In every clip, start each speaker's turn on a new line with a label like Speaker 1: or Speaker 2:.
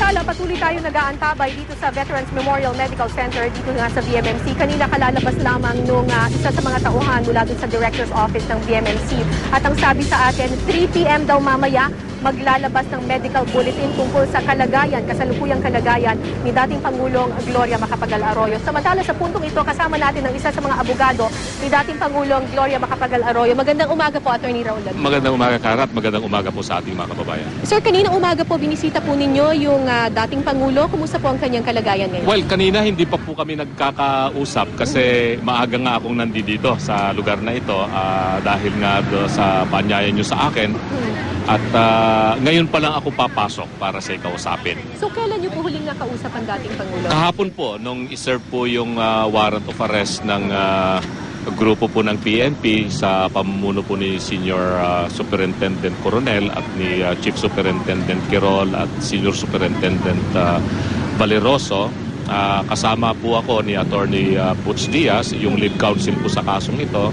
Speaker 1: Samantala, patuloy tayo nag-aantabay dito sa Veterans Memorial Medical Center dito nga sa VMMC. Kanina kalalabas lamang nung isa sa mga tauhan mula dun sa Director's Office ng VMMC. At ang sabi sa atin, 3 p.m. daw mamaya maglalabas ng medical bulletin tungkol sa kalagayan, kasalukuyang kalagayan ni dating Pangulong Gloria Macapagal Arroyo. Samantala sa puntong ito, kasama natin ang isa sa mga abogado ni dating Pangulong Gloria Macapagal Arroyo. Magandang umaga po, Attorney Raul Laguna.
Speaker 2: Magandang umaga, Karat. Magandang umaga po sa ating mga kababayan.
Speaker 1: Sir, kanina umaga po binisita po ninyo yung dating Pangulo. Kumusta po ang kanyang kalagayan ngayon?
Speaker 2: Well, kanina hindi pa po kami nagkakausap kasi maaga nga akong nandito sa lugar na ito dahil nga sa paanyaya nyo sa akin. At ngayon pa lang ako papasok para sa ikausapin.
Speaker 1: So kailan niyo po huling nakausap ang dating Pangulo?
Speaker 2: Kahapon po, nung iserve po yung warrant of arrest ng grupo po ng PNP sa pamumuno po ni Senior Superintendent Coronel at ni Chief Superintendent Quirol at Senior Superintendent Valeroso. Kasama po ako ni Attorney Butch Diaz, yung lead counsel po sa kasong ito,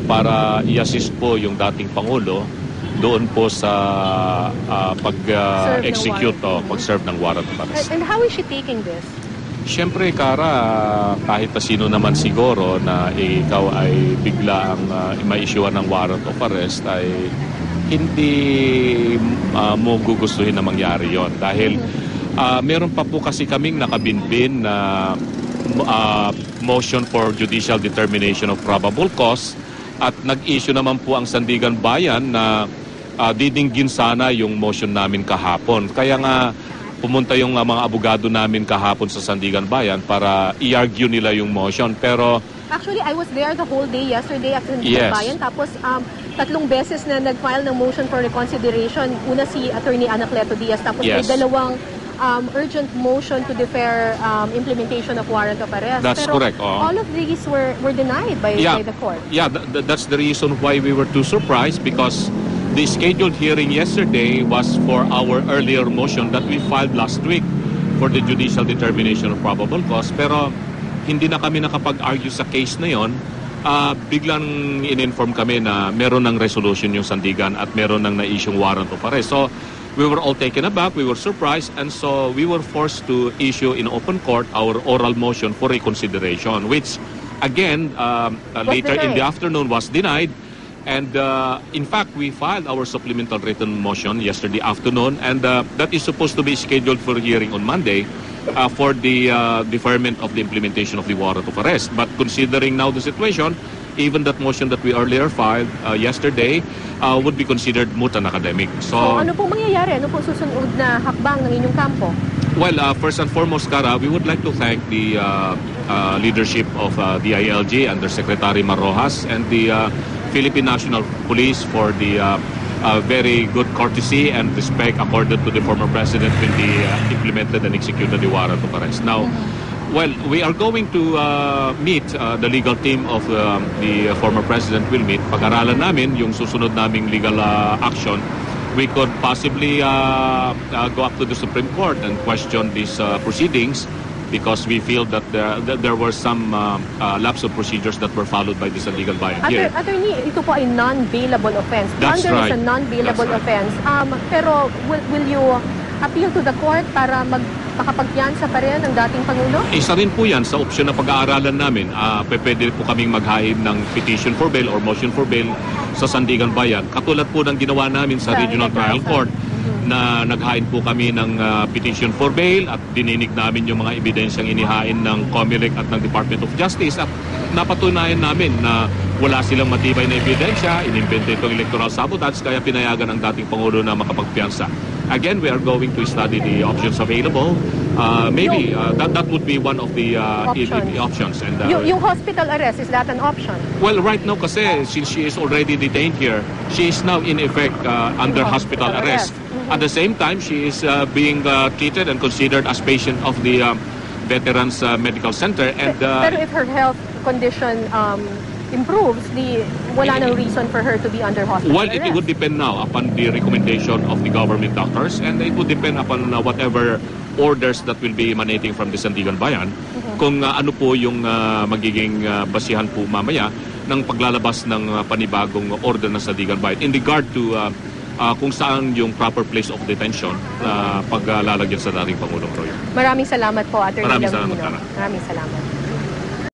Speaker 2: para i-assist po yung dating Pangulo doon po sa pag-execute o pag-serve ng warrant of arrest.
Speaker 1: And how is she taking this?
Speaker 2: Siyempre, Kara, kahit na sino naman siguro na ikaw ay bigla ang ma-issuean ng warrant of arrest ay hindi mo gugustuhin na mangyari yon. Dahil meron pa po kasi kaming nakabinbin na motion for judicial determination of probable cause at nag-issue naman po ang Sandigan Bayan na didinggin sana yung motion namin kahapon. Kaya nga pumunta yung mga abogado namin kahapon sa Sandigan Bayan para i-argue nila yung motion. Pero
Speaker 1: actually, I was there the whole day yesterday at Sandigan Bayan. Tapos 3 beses na nag-file ng motion for reconsideration. Una si Attorney Anacleto Diaz. Tapos may 2 urgent motion to defer implementation of warrant of arrest.
Speaker 2: That's
Speaker 1: Pero
Speaker 2: correct.
Speaker 1: all of these were denied by the court.
Speaker 2: Yeah, that's the reason why we were too surprised, because the scheduled hearing yesterday was for our earlier motion that we filed last week for the judicial determination of probable cause. Pero hindi na kami nakapag-argue sa case na yon. Biglang in-inform kami na meron ng resolution yung Sandigan at meron ng na-issue warrant of arrest. So we were all taken aback, we were surprised, and so we were forced to issue in open court our oral motion for reconsideration, which again, later in the afternoon was denied. And in fact, we filed our supplemental written motion yesterday afternoon, and that is supposed to be scheduled for hearing on Monday for the deferment of the implementation of the warrant of arrest. But considering now the situation, even that motion that we earlier filed yesterday would be considered moot and academic.
Speaker 1: So ano pong mangyayari? Ano pong susunod na hakbang ng inyong kampo?
Speaker 2: Well, first and foremost, Kara, we would like to thank the leadership of the ILG under Secretary Marrojas and the Philippine National Police for the very good courtesy and respect accorded to the former president when he implemented and executed the warrant of arrest. Now, well, we are going to meet, the legal team of the former president will meet. Pag-aralan namin yung susunod naming legal action. We could possibly go up to the Supreme Court and question these proceedings, because we feel that there were some lapse of procedures that were followed by the Sandigan Bayan here.
Speaker 1: Attorney, ito po ay non-bailable offense.
Speaker 2: That's
Speaker 1: Under
Speaker 2: right.
Speaker 1: is a non-bailable offense. Pero will you appeal to the court para makapagpiyansa pa rin ang dating Pangulo?
Speaker 2: Isa rin po yan sa opsyon na pag-aaralan namin. Pwede po kaming maghain ng petition for bail or motion for bail sa Sandigan Bayan. Katulad po ng ginawa namin sa Regional Trial Court, na naghain po kami ng petition for bail at dininig namin yung mga ebidensyang inihain ng COMELEC at ng Department of Justice, at napatunayan namin na wala silang matibay na ebidensya, inimbente itong electoral sabotage, kaya pinayagan ng dating Pangulo na makapagpiyansa. Again, we are going to study the options available. Maybe that would be one of the options. And
Speaker 1: yung hospital arrest, is that an option?
Speaker 2: Well, right now kasi since she is already detained here, she is now in effect under hospital arrest. At the same time, she is being treated and considered as patient of the Veterans Medical Center. And
Speaker 1: pero if her health condition improves, wala nang reason for her to be under hospital arrest.
Speaker 2: Well, it would depend now upon the recommendation of the government doctors, and it would depend upon whatever orders that will be emanating from the Sandigan Bayan, kung ano po yung magiging basihan po mamaya ng paglalabas ng panibagong order ng Sandigan Bayan in regard to kung saan yung proper place of detention na paglalagyan sa dating Pangulong Roy.
Speaker 1: Maraming salamat po, Atty.
Speaker 2: Maraming salamat,
Speaker 1: Lavino.
Speaker 2: Tara.
Speaker 1: Maraming salamat.